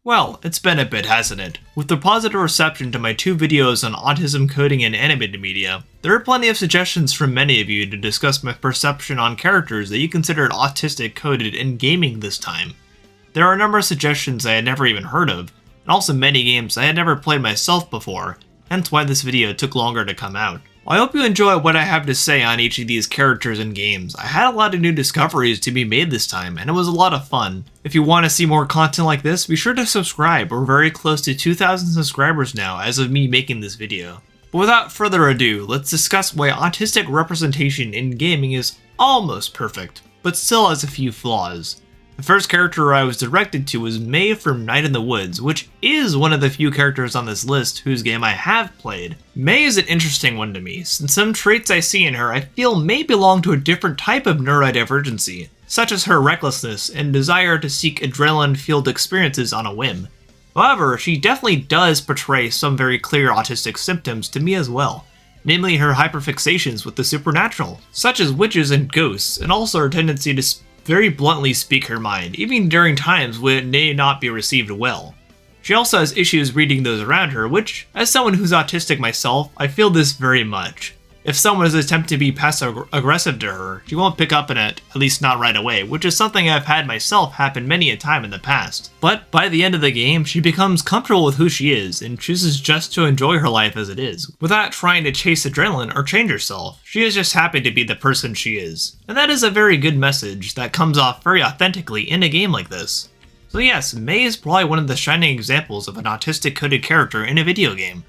Well, it's been a bit, hasn't it? With the positive reception to my 2 videos on autism coding and animated media, there are plenty of suggestions from many of you to discuss my perception on characters that you considered autistic coded in gaming this time. There are a number of suggestions I had never even heard of, and also many games I had never played myself before, hence why this video took longer to come out. I hope you enjoy what I have to say on each of these characters and games. I had a lot of new discoveries to be made this time, and it was a lot of fun. If you want to see more content like this, be sure to subscribe. We're very close to 2,000 subscribers now as of me making this video. But without further ado, let's discuss why autistic representation in gaming is almost perfect, but still has a few flaws. The first character I was directed to was May from Night in the Woods, which is one of the few characters on this list whose game I have played. May is an interesting one to me, since some traits I see in her I feel may belong to a different type of neurodivergency, such as her recklessness and desire to seek adrenaline-fueled experiences on a whim. However, she definitely does portray some very clear autistic symptoms to me as well, namely her hyperfixations with the supernatural, such as witches and ghosts, and also her tendency to very bluntly speak her mind, even during times when it may not be received well. She also has issues reading those around her, which, as someone who's autistic myself, I feel this very much. If someone is attempting to be passive-aggressive to her, she won't pick up on it, at least not right away, which is something I've had myself happen many a time in the past. But by the end of the game, she becomes comfortable with who she is, and chooses just to enjoy her life as it is, without trying to chase adrenaline or change herself. She is just happy to be the person she is. And that is a very good message that comes off very authentically in a game like this. So yes, May is probably one of the shining examples of an autistic coded character in a video game.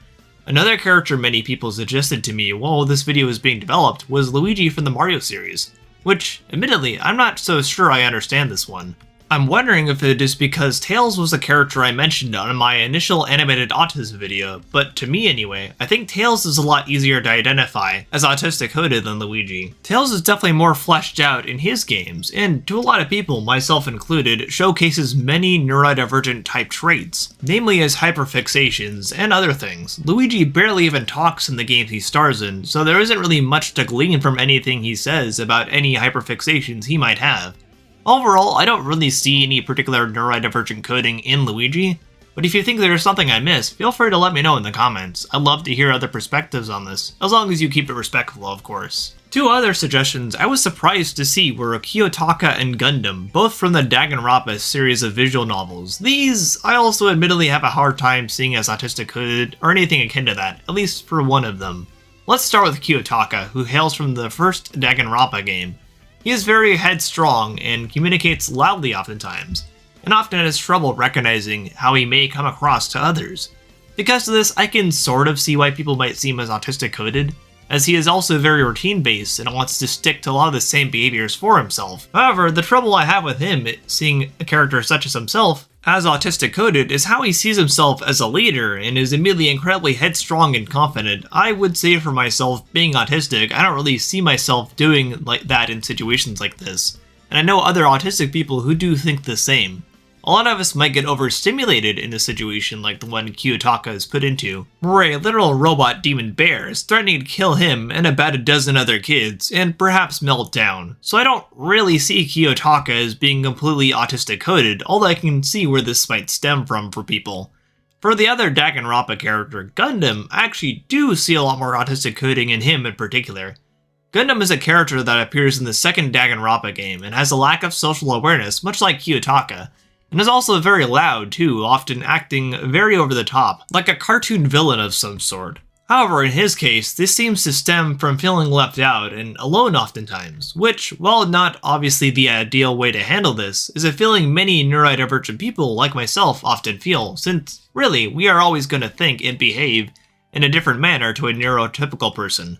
Another character many people suggested to me while this video was being developed was Luigi from the Mario series, which, admittedly, I'm not so sure I understand this one. I'm wondering if it is because Tails was a character I mentioned on my initial animated autism video, but to me anyway, I think Tails is a lot easier to identify as autistic coded than Luigi. Tails is definitely more fleshed out in his games, and to a lot of people, myself included, showcases many neurodivergent type traits, namely his hyperfixations and other things. Luigi barely even talks in the games he stars in, so there isn't really much to glean from anything he says about any hyperfixations he might have. Overall, I don't really see any particular neurodivergent coding in Luigi, but if you think there's something I missed, feel free to let me know in the comments. I'd love to hear other perspectives on this, as long as you keep it respectful, of course. 2 other suggestions I was surprised to see were Kiyotaka and Gundam, both from the Danganronpa series of visual novels. These, I also admittedly have a hard time seeing as autistic coded, or anything akin to that, at least for one of them. Let's start with Kiyotaka, who hails from the first Danganronpa game. He is very headstrong and communicates loudly oftentimes, and often has trouble recognizing how he may come across to others. Because of this, I can sort of see why people might see him as autistic coded, as he is also very routine based and wants to stick to a lot of the same behaviors for himself. However, the trouble I have with him seeing a character such as himself as autistic coded is how he sees himself as a leader and is immediately incredibly headstrong and confident. I would say for myself, being autistic, I don't really see myself doing like that in situations like this. And I know other autistic people who do think the same. A lot of us might get overstimulated in a situation like the one Kiyotaka is put into, where a literal robot demon bear is threatening to kill him and about a dozen other kids, and perhaps melt down. So I don't really see Kiyotaka as being completely autistic coded, although I can see where this might stem from for people. For the other Danganronpa character, Gundam, I actually do see a lot more autistic coding in him in particular. Gundam is a character that appears in the second Danganronpa game and has a lack of social awareness, much like Kiyotaka, and is also very loud too, often acting very over the top, like a cartoon villain of some sort. However, in his case, this seems to stem from feeling left out and alone oftentimes, which, while not obviously the ideal way to handle this, is a feeling many neurodivergent people like myself often feel, since really, we are always going to think and behave in a different manner to a neurotypical person.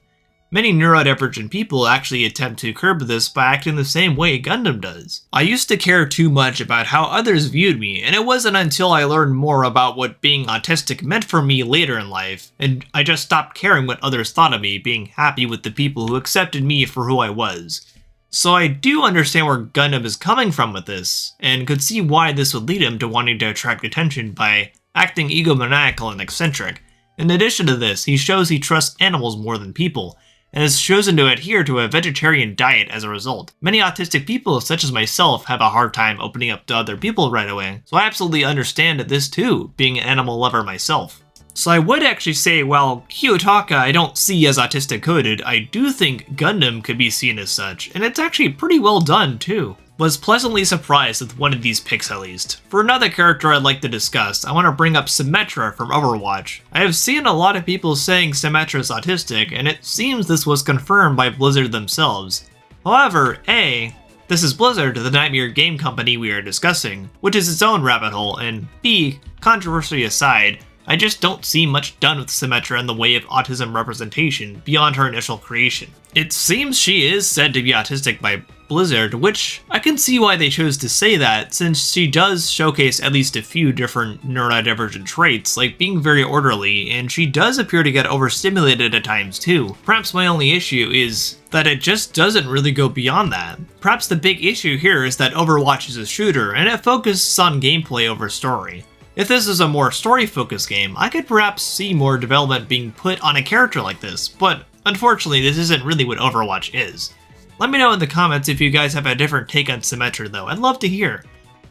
Many neurodivergent people actually attempt to curb this by acting the same way Gundam does. I used to care too much about how others viewed me, and it wasn't until I learned more about what being autistic meant for me later in life, and I just stopped caring what others thought of me, being happy with the people who accepted me for who I was. So I do understand where Gundam is coming from with this, and could see why this would lead him to wanting to attract attention by acting egomaniacal and eccentric. In addition to this, he shows he trusts animals more than people, and has chosen to adhere to a vegetarian diet as a result. Many autistic people, such as myself, have a hard time opening up to other people right away, so I absolutely understand this too, being an animal lover myself. So I would actually say, while Kiyotaka I don't see as autistic coded, I do think Gundam could be seen as such, and it's actually pretty well done too. Was pleasantly surprised with one of these picks at least. For another character I'd like to discuss, I want to bring up Symmetra from Overwatch. I have seen a lot of people saying Symmetra is autistic, and it seems this was confirmed by Blizzard themselves. However, A, this is Blizzard, the Nightmare game company we are discussing, which is its own rabbit hole, and B, controversy aside, I just don't see much done with Symmetra in the way of autism representation beyond her initial creation. It seems she is said to be autistic by Blizzard, which I can see why they chose to say that, since she does showcase at least a few different neurodivergent traits, like being very orderly, and she does appear to get overstimulated at times too. Perhaps my only issue is that it just doesn't really go beyond that. Perhaps the big issue here is that Overwatch is a shooter, and it focuses on gameplay over story. If this is a more story-focused game, I could perhaps see more development being put on a character like this, but unfortunately this isn't really what Overwatch is. Let me know in the comments if you guys have a different take on Symmetra though, I'd love to hear.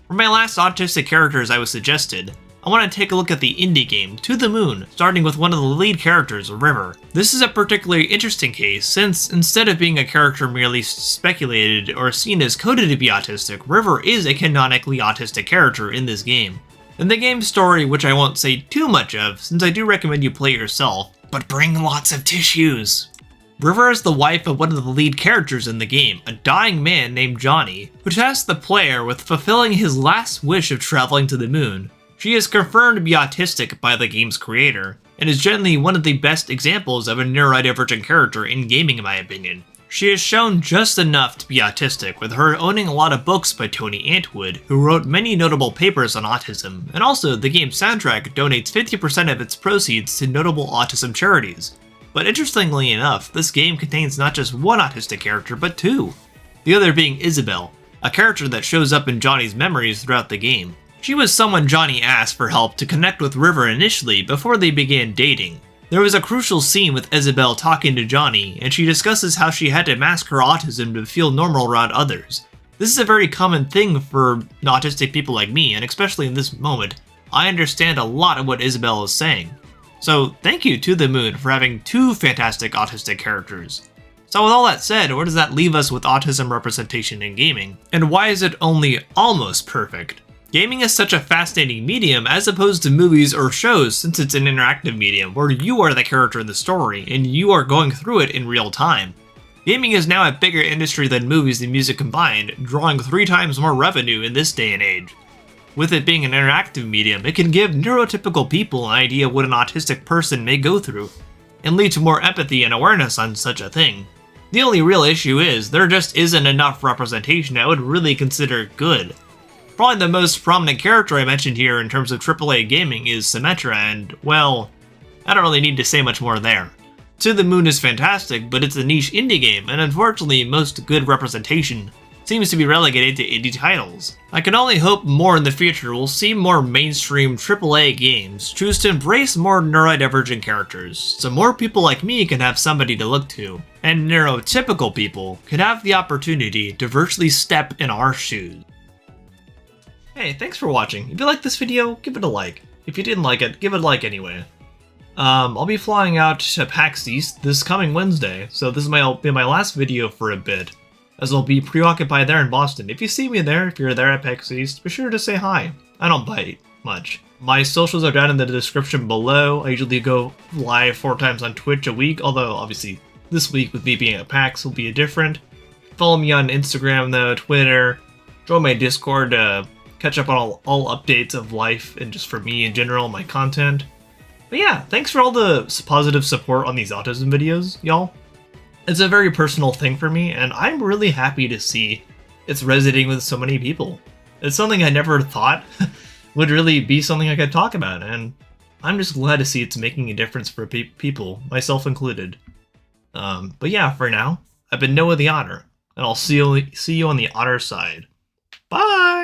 For my last autistic characters I was suggested, I want to take a look at the indie game, To the Moon, starting with one of the lead characters, River. This is a particularly interesting case, since instead of being a character merely speculated or seen as coded to be autistic, River is a canonically autistic character in this game. In the game's story, which I won't say too much of, since I do recommend you play it yourself, but bring lots of tissues. River is the wife of one of the lead characters in the game, a dying man named Johnny, who tasks the player with fulfilling his last wish of traveling to the moon. She is confirmed to be autistic by the game's creator, and is generally one of the best examples of a neurodivergent character in gaming in my opinion. She is shown just enough to be autistic, with her owning a lot of books by Tony Antwood, who wrote many notable papers on autism, and also the game's soundtrack donates 50% of its proceeds to notable autism charities. But interestingly enough, this game contains not just one autistic character, but two. The other being Isabel, a character that shows up in Johnny's memories throughout the game. She was someone Johnny asked for help to connect with River initially before they began dating. There was a crucial scene with Isabel talking to Johnny, and she discusses how she had to mask her autism to feel normal around others. This is a very common thing for autistic people like me, and especially in this moment, I understand a lot of what Isabel is saying. So thank you To the Moon for having two fantastic autistic characters. So with all that said, where does that leave us with autism representation in gaming? And why is it only almost perfect? Gaming is such a fascinating medium as opposed to movies or shows, since it's an interactive medium where you are the character in the story and you are going through it in real time. Gaming is now a bigger industry than movies and music combined, drawing 3 times more revenue in this day and age. With it being an interactive medium, it can give neurotypical people an idea what an autistic person may go through, and lead to more empathy and awareness on such a thing. The only real issue is, there just isn't enough representation I would really consider good. Probably the most prominent character I mentioned here in terms of AAA gaming is Symmetra, and, well, I don't really need to say much more there. To the Moon is fantastic, but it's a niche indie game, and unfortunately most good representation seems to be relegated to indie titles. I can only hope more in the future we'll see more mainstream AAA games choose to embrace more neurodivergent characters, so more people like me can have somebody to look to, and neurotypical people can have the opportunity to virtually step in our shoes. Hey, thanks for watching. If you liked this video, give it a like. If you didn't like it, give it a like anyway. I'll be flying out to PAX East this coming Wednesday, so this will be my last video for a bit, as I'll be preoccupied there in Boston. If you see me there, if you're there at PAX East, be sure to say hi. I don't bite much. My socials are down in the description below. I usually go live 4 times on Twitch a week, although obviously this week with me being at PAX will be different. Follow me on Instagram though, Twitter, join my Discord to catch up on all updates of life and just for me in general, my content. But yeah, thanks for all the positive support on these autism videos, y'all. It's a very personal thing for me, and I'm really happy to see it's resonating with so many people. It's something I never thought would really be something I could talk about, and I'm just glad to see it's making a difference for people, myself included. But yeah, for now, I've been Noah the Otter, and I'll see you on the otter side. Bye!